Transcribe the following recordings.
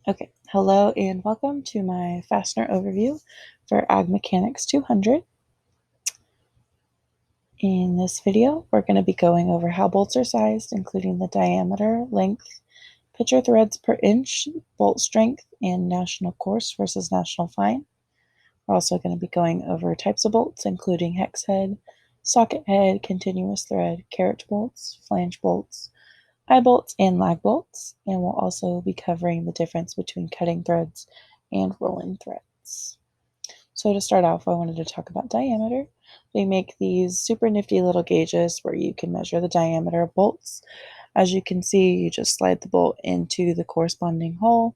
Okay, hello and welcome to my Fastener overview for Ag Mechanics 200. In this video, we're going to be going over how bolts are sized, including the diameter, length, pitcher threads per inch, bolt strength, and national coarse versus national fine. We're also going to be going over types of bolts, including hex head, socket head, continuous thread, carrot bolts, flange bolts, eye bolts, and lag bolts, and we'll also be covering the difference between cutting threads and rolling threads. So to start off, I wanted to talk about diameter. They make these super nifty little gauges where you can measure the diameter of bolts. As you can see, you just slide the bolt into the corresponding hole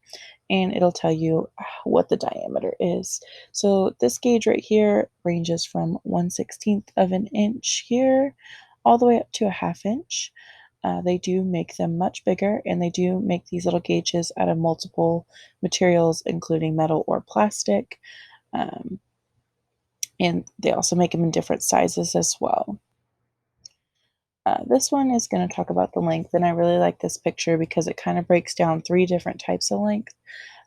and it'll tell you what the diameter is. So this gauge right here ranges from 1/16 of an inch here all the way up to a 1/2 inch. They do make them much bigger, and they do make these little gauges out of multiple materials, including metal or plastic. Um, and they also make them in different sizes as well. This one is going to talk about the length, and I really like this picture because it kind of breaks down 3 different types of length.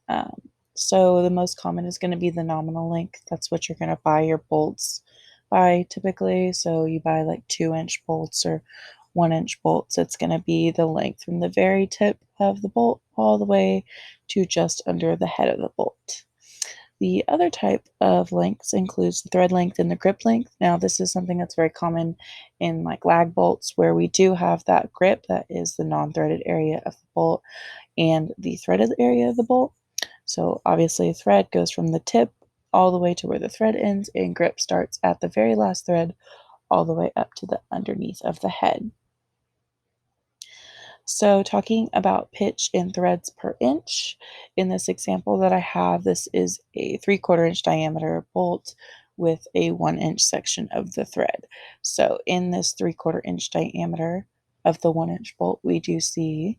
Um, so the most common is going to be the nominal length. That's what you're going to buy your bolts by typically. So you buy like 2-inch bolts or 1-inch bolts. It's going to be the length from the very tip of the bolt all the way to just under the head of the bolt. The other type of lengths includes the thread length and the grip length. Now, this is something that's very common in like lag bolts where we do have that grip, that is the non-threaded area of the bolt, and the threaded area of the bolt. So obviously thread goes from the tip all the way to where the thread ends, and grip starts at the very last thread all the way up to the underneath of the head. So talking about pitch in threads per inch, in this example that I have, this is a 3/4 inch diameter bolt with a 1-inch section of the thread. So in this 3/4 inch diameter of the 1-inch bolt, we do see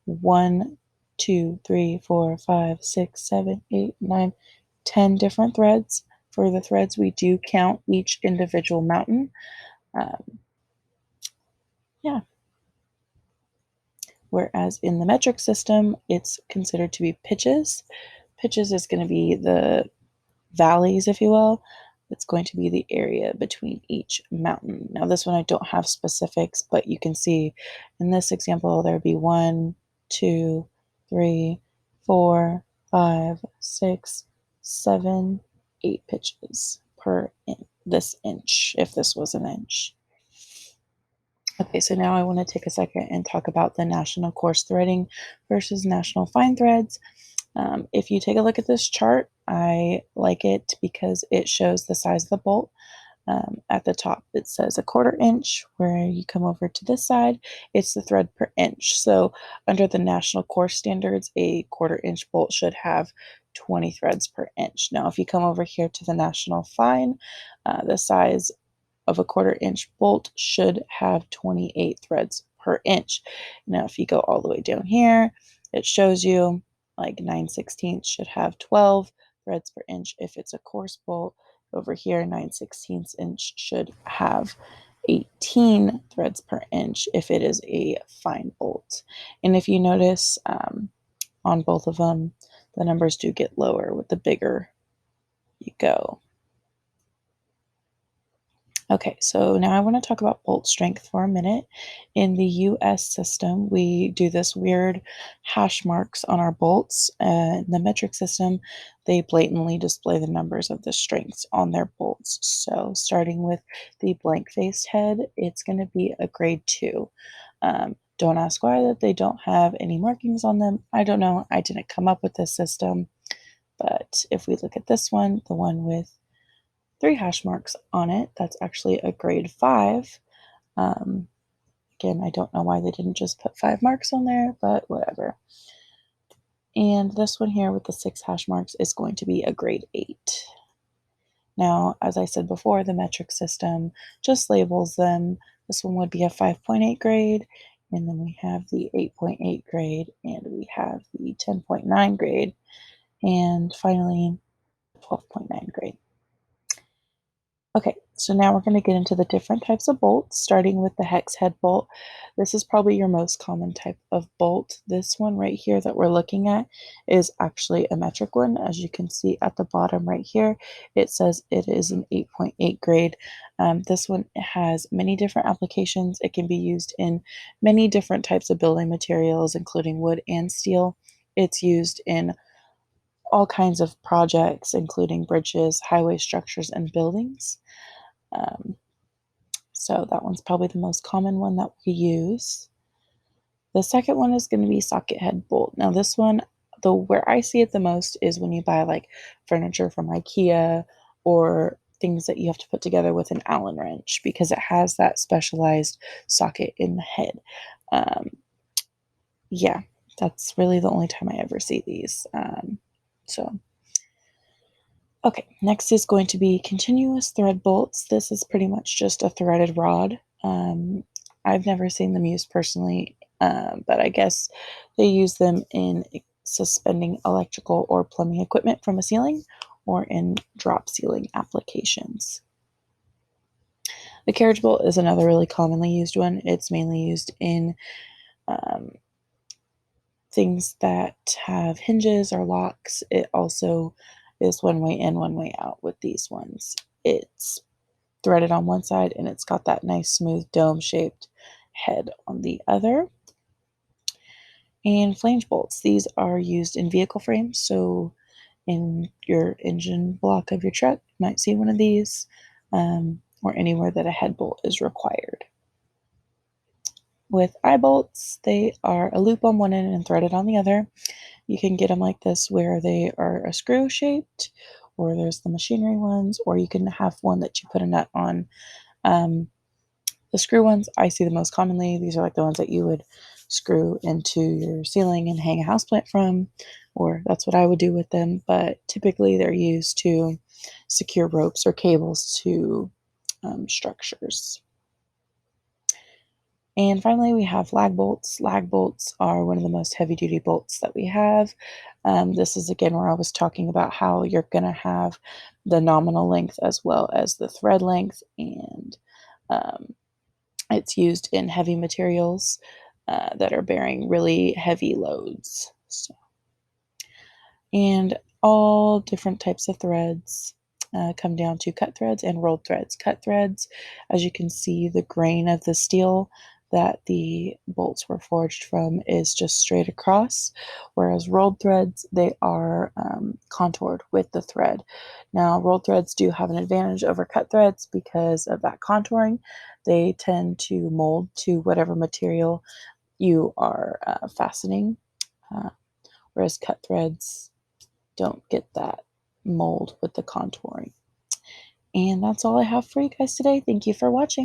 1, 2, 3, 4, 5, 6, 7, 8, 9, 10 different threads. For the threads, we do count each individual mountain. Yeah. Whereas in the metric system, it's considered to be pitches. Pitches is going to be the valleys, if you will. It's going to be the area between each mountain. Now, this one I don't have specifics, but you can see in this example, there would be 1, 2, 3, 4, 5, 6, 7, 8 pitches per this inch, if this was an inch. Okay, so now I want to take a second and talk about the national coarse threading versus national fine threads. If you take a look at this chart, I like it because it shows the size of the bolt. At the top, it says 1/4 inch. Where you come over to this side, it's the thread per inch. So under the national coarse standards, a 1/4 inch bolt should have 20 threads per inch. Now, if you come over here to the national fine, the size of a 1/4 inch bolt should have 28 threads per inch. Now, if you go all the way down here, it shows you like 9/16 should have 12 threads per inch if it's a coarse bolt. Over here, 9/16 inch should have 18 threads per inch if it is a fine bolt. And if you notice on both of them, the numbers do get lower with the bigger you go. Okay, so now I want to talk about bolt strength for a minute. In the US system, we do this weird hash marks on our bolts. In the metric system, they blatantly display the numbers of the strengths on their bolts. So starting with the blank-faced head, it's going to be a grade 2. Don't ask why that they don't have any markings on them. I don't know. I didn't come up with this system. But if we look at this one, the one with 3 hash marks on it. That's actually a grade 5. Um, Again, I don't know why they didn't just put 5 marks on there, but whatever. And this one here with the 6 hash marks is going to be a grade 8. Now, as I said before, the metric system just labels them. This one would be a 5.8 grade, and then we have the 8.8 grade, and we have the 10.9 grade, and finally 12.9 grade. Okay, so now we're going to get into the different types of bolts, starting with the hex head bolt. This is probably your most common type of bolt. This one right here that we're looking at is actually a metric one. As you can see at the bottom right here, it says it is an 8.8 grade. This one has many different applications. It can be used in many different types of building materials, including wood and steel. It's used in all kinds of projects, including bridges, highway structures, and buildings. Um, so that one's probably the most common one that we use. The second one is going to be socket head bolt. Now this one, the where I see it the most is when you buy like furniture from IKEA or things that you have to put together with an Allen wrench because it has that specialized socket in the head. Um, yeah, that's really the only time I ever see these. So Okay, next is going to be continuous thread bolts. This is pretty much just a threaded rod. I've never seen them used personally, but I guess they use them in suspending electrical or plumbing equipment from a ceiling or in drop ceiling applications. The carriage bolt is another really commonly used one. It's mainly used in um, things that have hinges or locks. It also is one way in, one way out with these ones. It's threaded on one side and it's got that nice smooth dome shaped head on the other. And flange bolts, these are used in vehicle frames. So in your engine block of your truck, you might see one of these, or anywhere that a head bolt is required. With eye bolts, they are a loop on one end and threaded on the other. You can get them like this where they are a screw shaped, or there's the machinery ones, or you can have one that you put a nut on. The screw ones I see the most commonly. These are like the ones that you would screw into your ceiling and hang a houseplant from, or that's what I would do with them. But typically they're used to secure ropes or cables to structures. And finally, we have lag bolts. Lag bolts are one of the most heavy duty bolts that we have. This is again where I was talking about how you're going to have the nominal length as well as the thread length, and um, it's used in heavy materials that are bearing really heavy loads. And all different types of threads come down to cut threads and rolled threads. Cut threads, as you can see, the grain of the steel that the bolts were forged from is just straight across, whereas rolled threads, they are contoured with the thread. Now, rolled threads do have an advantage over cut threads because of that contouring. They tend to mold to whatever material you are fastening, uh, whereas cut threads don't get that mold with the contouring. And that's all I have for you guys today. Thank you for watching.